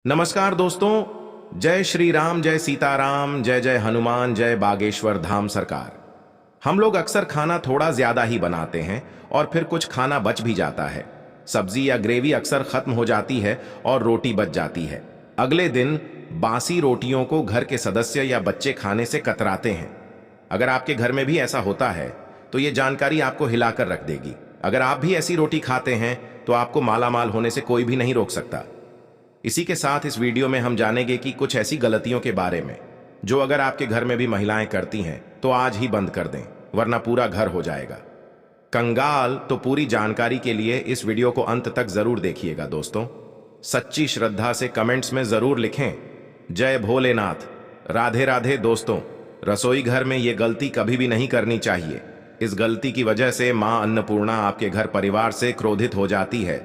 नमस्कार दोस्तों, जय श्री राम, जय सीताराम, जय जय हनुमान, जय बागेश्वर धाम सरकार। हम लोग अक्सर खाना थोड़ा ज्यादा ही बनाते हैं और फिर कुछ खाना बच भी जाता है। सब्जी या ग्रेवी अक्सर खत्म हो जाती है और रोटी बच जाती है। अगले दिन बासी रोटियों को घर के सदस्य या बच्चे खाने से कतराते हैं। अगर आपके घर में भी ऐसा होता है तो ये जानकारी आपको हिलाकर रख देगी। अगर आप भी ऐसी रोटी खाते हैं तो आपको मालामाल होने से कोई भी नहीं रोक सकता। इसी के साथ इस वीडियो में हम जानेंगे कि कुछ ऐसी गलतियों के बारे में जो अगर आपके घर में भी महिलाएं करती हैं तो आज ही बंद कर दें, वरना पूरा घर हो जाएगा कंगाल। तो पूरी जानकारी के लिए इस वीडियो को अंत तक जरूर देखिएगा दोस्तों। सच्ची श्रद्धा से कमेंट्स में जरूर लिखें जय भोलेनाथ, राधे राधे। दोस्तों, रसोई घर में ये गलती कभी भी नहीं करनी चाहिए। इस गलती की वजह से मां अन्नपूर्णा आपके घर परिवार से क्रोधित हो जाती है।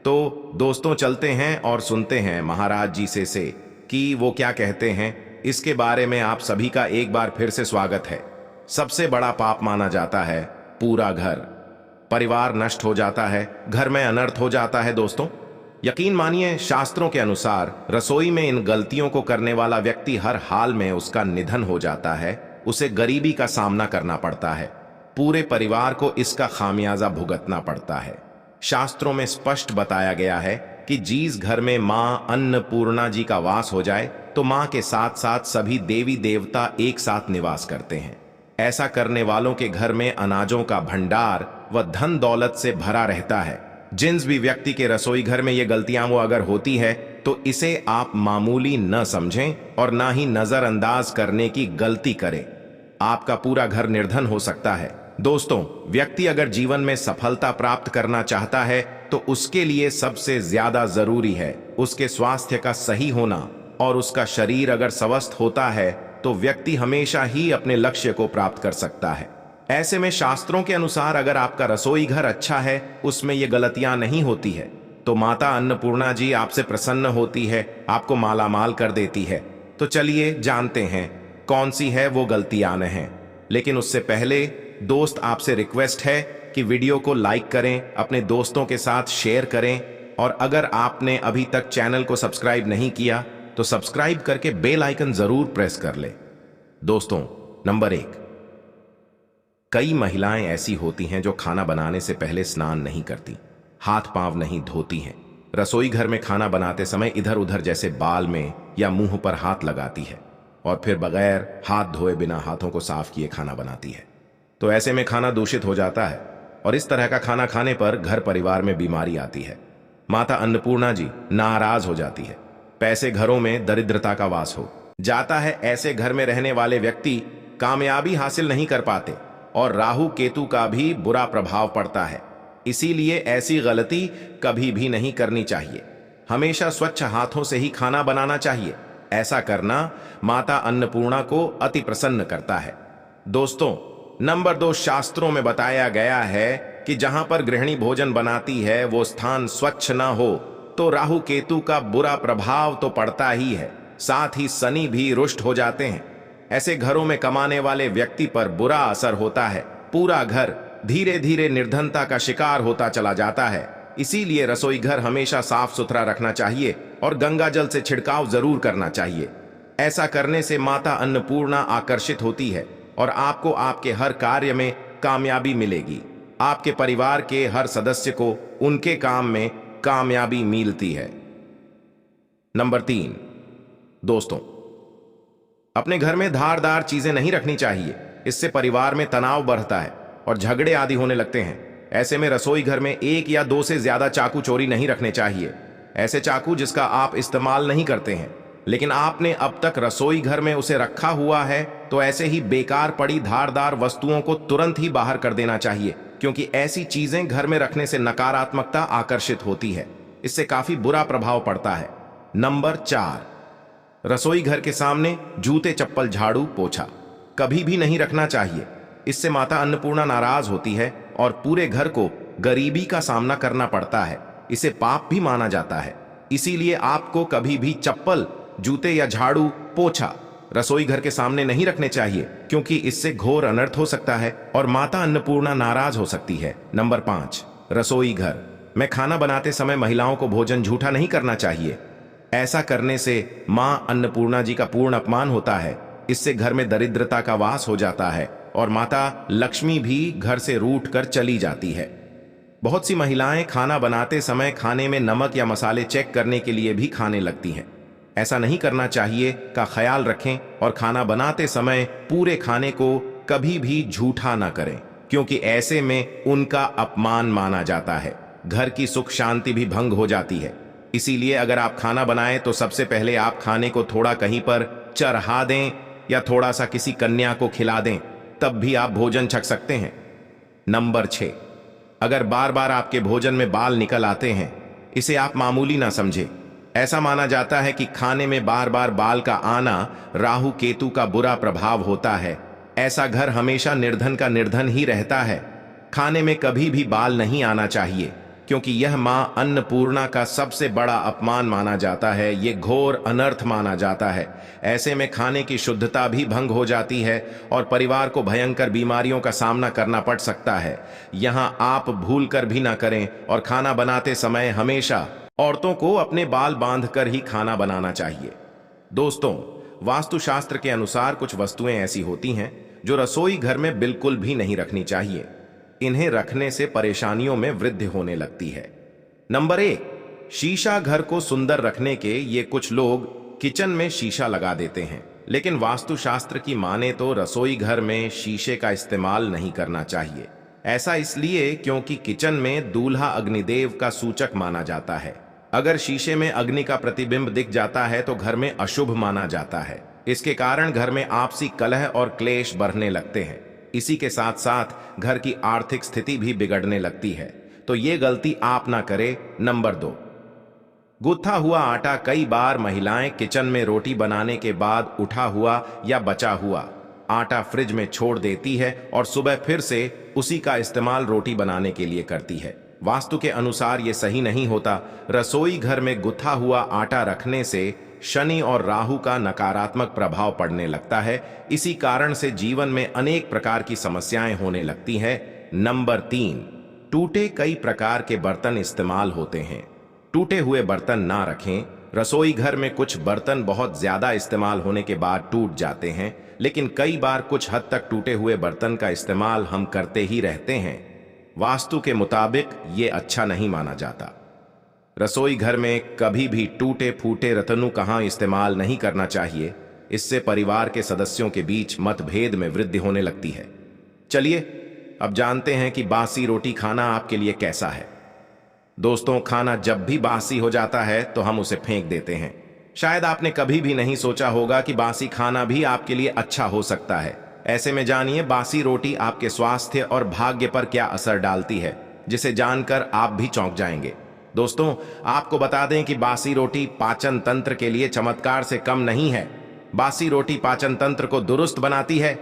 तो दोस्तों, चलते हैं और सुनते हैं महाराज जी से कि वो क्या कहते हैं। इसके बारे में आप सभी का एक बार फिर से स्वागत है। सबसे बड़ा पाप माना जाता है पूरा घर परिवार नष्ट हो जाता है, घर में अनर्थ हो जाता है। दोस्तों, यकीन मानिए, शास्त्रों के अनुसार रसोई में इन गलतियों को करने वाला व्यक्ति हर हाल में उसका निधन हो जाता है, उसे गरीबी का सामना करना पड़ता है, पूरे परिवार को इसका खामियाजा भुगतना पड़ता है। शास्त्रों में स्पष्ट बताया गया है कि जिस घर में मां अन्नपूर्णा जी का वास हो जाए तो मां के साथ साथ सभी देवी देवता एक साथ निवास करते हैं। ऐसा करने वालों के घर में अनाजों का भंडार व धन दौलत से भरा रहता है। जिस भी व्यक्ति के रसोई घर में ये गलतियां वो अगर होती है तो इसे आप मामूली न समझें और ना ही नजरअंदाज करने की गलती करें। आपका पूरा घर निर्धन हो सकता है। दोस्तों, व्यक्ति अगर जीवन में सफलता प्राप्त करना चाहता है तो उसके लिए सबसे ज्यादा जरूरी है उसके स्वास्थ्य का सही होना, और उसका शरीर अगर स्वस्थ होता है तो व्यक्ति हमेशा ही अपने लक्ष्य को प्राप्त कर सकता है। ऐसे में शास्त्रों के अनुसार अगर आपका रसोई घर अच्छा है, उसमें ये गलतियां नहीं होती है, तो माता अन्नपूर्णा जी आपसे प्रसन्न होती है, आपको मालामाल कर देती है। तो चलिए जानते हैं कौन सी है वो गलतियां हैं। लेकिन उससे पहले दोस्त, आपसे रिक्वेस्ट है कि वीडियो को लाइक करें, अपने दोस्तों के साथ शेयर करें, और अगर आपने अभी तक चैनल को सब्सक्राइब नहीं किया तो सब्सक्राइब करके बेल आइकन जरूर प्रेस कर ले। दोस्तों, नंबर 1, कई महिलाएं ऐसी होती हैं जो खाना बनाने से पहले स्नान नहीं करती, हाथ पांव नहीं धोती हैं। रसोई घर में खाना बनाते समय इधर उधर जैसे बाल में या मुंह पर हाथ लगाती है और फिर बगैर हाथ धोए बिना हाथों को साफ किए खाना बनाती है। तो ऐसे में खाना दूषित हो जाता है और इस तरह का खाना खाने पर घर परिवार में बीमारी आती है। माता अन्नपूर्णा जी नाराज हो जाती है, पैसे घरों में दरिद्रता का वास हो जाता है। ऐसे घर में रहने वाले व्यक्ति कामयाबी हासिल नहीं कर पाते और राहु केतु का भी बुरा प्रभाव पड़ता है। इसीलिए ऐसी गलती कभी भी नहीं करनी चाहिए। हमेशा स्वच्छ हाथों से ही खाना बनाना चाहिए। ऐसा करना माता अन्नपूर्णा को अति प्रसन्न करता है। दोस्तों, नंबर 2, शास्त्रों में बताया गया है कि जहां पर गृहिणी भोजन बनाती है वो स्थान स्वच्छ न हो तो राहु केतु का बुरा प्रभाव तो पड़ता ही है, साथ ही शनि भी रुष्ट हो जाते हैं। ऐसे घरों में कमाने वाले व्यक्ति पर बुरा असर होता है। पूरा घर धीरे धीरे निर्धनता का शिकार होता चला जाता है। इसीलिए रसोई घर हमेशा साफ सुथरा रखना चाहिए और गंगा जल से छिड़काव जरूर करना चाहिए। ऐसा करने से माता अन्नपूर्णा आकर्षित होती है और आपको आपके हर कार्य में कामयाबी मिलेगी। आपके परिवार के हर सदस्य को उनके काम में कामयाबी मिलती है। नंबर 3, दोस्तों, अपने घर में धारदार चीजें नहीं रखनी चाहिए। इससे परिवार में तनाव बढ़ता है और झगड़े आदि होने लगते हैं। ऐसे में रसोई घर में 1 या 2 से ज्यादा चाकू चोरी नहीं रखने चाहिए। ऐसे चाकू जिसका आप इस्तेमाल नहीं करते हैं लेकिन आपने अब तक रसोई घर में उसे रखा हुआ है, तो ऐसे ही बेकार पड़ी धारदार वस्तुओं को तुरंत ही बाहर कर देना चाहिए, क्योंकि ऐसी चीजें घर में रखने से नकारात्मकता आकर्षित होती है। इससे काफी बुरा प्रभाव पड़ता है। नंबर 4, रसोई घर के सामने जूते, चप्पल, झाड़ू, पोछा कभी भी नहीं रखना चाहिए। इससे माता अन्नपूर्णा नाराज होती है और पूरे घर को गरीबी का सामना करना पड़ता है। इसे पाप भी माना जाता है। इसीलिए आपको कभी भी चप्पल, जूते या झाड़ू, पोछा रसोई घर के सामने नहीं रखने चाहिए, क्योंकि इससे घोर अनर्थ हो सकता है और माता अन्नपूर्णा नाराज हो सकती है। नंबर 5, रसोई घर में खाना बनाते समय महिलाओं को भोजन झूठा नहीं करना चाहिए। ऐसा करने से मां अन्नपूर्णा जी का पूर्ण अपमान होता है। इससे घर में दरिद्रता का वास हो जाता है और माता लक्ष्मी भी घर से रूठ कर चली जाती है। बहुत सी महिलाएं खाना बनाते समय खाने में नमक या मसाले चेक करने के लिए भी खाने लगती हैं। ऐसा नहीं करना चाहिए का ख्याल रखें और खाना बनाते समय पूरे खाने को कभी भी झूठा ना करें, क्योंकि ऐसे में उनका अपमान माना जाता है। घर की सुख शांति भी भंग हो जाती है। इसीलिए अगर आप खाना बनाएं तो सबसे पहले आप खाने को थोड़ा कहीं पर चढ़ा दें या थोड़ा सा किसी कन्या को खिला दें, तब भी आप भोजन छक सकते हैं। नंबर 6, अगर बार बार आपके भोजन में बाल निकल आते हैं, इसे आप मामूली ना समझे। ऐसा माना जाता है कि खाने में बार बार बाल का आना राहु केतु का बुरा प्रभाव होता है। ऐसा घर हमेशा निर्धन का निर्धन ही रहता है। खाने में कभी भी बाल नहीं आना चाहिए, क्योंकि यह मां अन्नपूर्णा का सबसे बड़ा अपमान माना जाता है। ये घोर अनर्थ माना जाता है। ऐसे में खाने की शुद्धता भी भंग हो जाती है और परिवार को भयंकर बीमारियों का सामना करना पड़ सकता है। यहां आप भूल कर भी ना करें और खाना बनाते समय हमेशा औरतों को अपने बाल बांधकर ही खाना बनाना चाहिए। दोस्तों, वास्तुशास्त्र के अनुसार कुछ वस्तुएं ऐसी होती हैं जो रसोई घर में बिल्कुल भी नहीं रखनी चाहिए। इन्हें रखने से परेशानियों में वृद्धि होने लगती है। नंबर 1, शीशा। घर को सुंदर रखने के ये कुछ लोग किचन में शीशा लगा देते हैं, लेकिन वास्तुशास्त्र की माने तो रसोई घर में शीशे का इस्तेमाल नहीं करना चाहिए। ऐसा इसलिए क्योंकि किचन में दूल्हा अग्निदेव का सूचक माना जाता है। अगर शीशे में अग्नि का प्रतिबिंब दिख जाता है तो घर में अशुभ माना जाता है। इसके कारण घर में आपसी कलह और क्लेश बढ़ने लगते हैं। इसी के साथ साथ घर की आर्थिक स्थिति भी बिगड़ने लगती है। तो ये गलती आप ना करें। नंबर 2, गुथा हुआ आटा। कई बार महिलाएं किचन में रोटी बनाने के बाद उठा हुआ या बचा हुआ आटा फ्रिज में छोड़ देती है और सुबह फिर से उसी का इस्तेमाल रोटी बनाने के लिए करती है। वास्तु के अनुसार ये सही नहीं होता। रसोई घर में गुथा हुआ आटा रखने से शनि और राहु का नकारात्मक प्रभाव पड़ने लगता है। इसी कारण से जीवन में अनेक प्रकार की समस्याएं होने लगती हैं। नंबर 3, टूटे कई प्रकार के बर्तन इस्तेमाल होते हैं। टूटे हुए बर्तन ना रखें। रसोई घर में कुछ बर्तन बहुत ज्यादा इस्तेमाल होने के बाद टूट जाते हैं, लेकिन कई बार कुछ हद तक टूटे हुए बर्तन का इस्तेमाल हम करते ही रहते हैं। वास्तु के मुताबिक ये अच्छा नहीं माना जाता। रसोई घर में कभी भी टूटे फूटे रत्नों कहाँ इस्तेमाल नहीं करना चाहिए। इससे परिवार के सदस्यों के बीच मतभेद में वृद्धि होने लगती है। चलिए अब जानते हैं कि बासी रोटी खाना आपके लिए कैसा है। दोस्तों, खाना जब भी बासी हो जाता है तो हम उसे फेंक देते हैं। शायद आपने कभी भी नहीं सोचा होगा कि बासी खाना भी आपके लिए अच्छा हो सकता है। ऐसे में जानिए बासी रोटी आपके स्वास्थ्य और भाग्य पर क्या असर डालती है, जिसे जानकर आप भी चौंक जाएंगे। दोस्तों, आपको बता दें कि बासी रोटी पाचन तंत्र के लिए चमत्कार से कम नहीं है। बासी रोटी पाचन तंत्र को दुरुस्त बनाती है।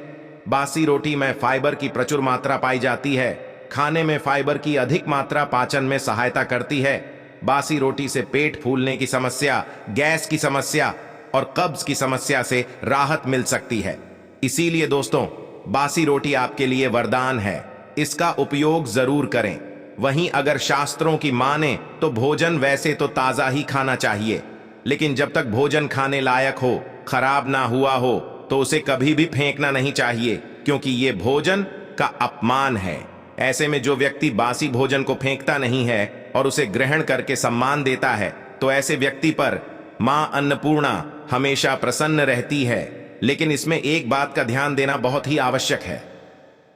बासी रोटी में फाइबर की प्रचुर मात्रा पाई जाती है। खाने में फाइबर की अधिक मात्रा पाचन में सहायता करती है। बासी रोटी से पेट फूलने की समस्या, गैस की समस्या और कब्ज की समस्या से राहत मिल सकती है। इसीलिए दोस्तों, बासी रोटी आपके लिए वरदान है। इसका उपयोग जरूर करें। वहीं अगर शास्त्रों की माने तो भोजन वैसे तो ताजा ही खाना चाहिए, लेकिन जब तक भोजन खाने लायक हो, खराब ना हुआ हो, तो उसे कभी भी फेंकना नहीं चाहिए, क्योंकि ये भोजन का अपमान है। ऐसे में जो व्यक्ति बासी भोजन को फेंकता नहीं है और उसे ग्रहण करके सम्मान देता है, तो ऐसे व्यक्ति पर मां अन्नपूर्णा हमेशा प्रसन्न रहती है। लेकिन इसमें एक बात का ध्यान देना बहुत ही आवश्यक है।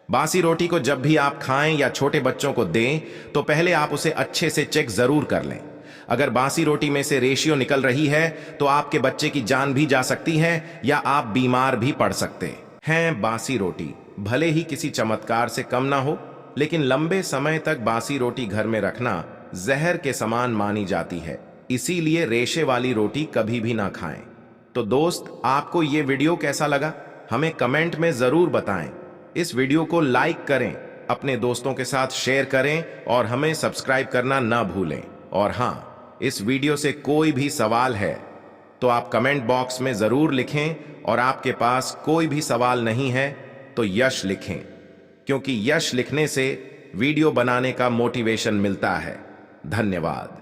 बासी रोटी को जब भी आप खाएं या छोटे बच्चों को दें, तो पहले आप उसे अच्छे से चेक जरूर कर लें। अगर बासी रोटी में से रेशियो निकल रही है तो आपके बच्चे की जान भी जा सकती है या आप बीमार भी पड़ सकते हैं। बासी रोटी भले ही किसी चमत्कार से कम ना हो, लेकिन लंबे समय तक बासी रोटी घर में रखना जहर के समान मानी जाती है। इसीलिए रेशे वाली रोटी कभी भी ना खाएं। तो दोस्त, आपको ये वीडियो कैसा लगा हमें कमेंट में जरूर बताएं। इस वीडियो को लाइक करें, अपने दोस्तों के साथ शेयर करें और हमें सब्सक्राइब करना ना भूलें। और हाँ, इस वीडियो से कोई भी सवाल है तो आप कमेंट बॉक्स में जरूर लिखें, और आपके पास कोई भी सवाल नहीं है तो यश लिखें, क्योंकि यश लिखने से वीडियो बनाने का मोटिवेशन मिलता है। धन्यवाद।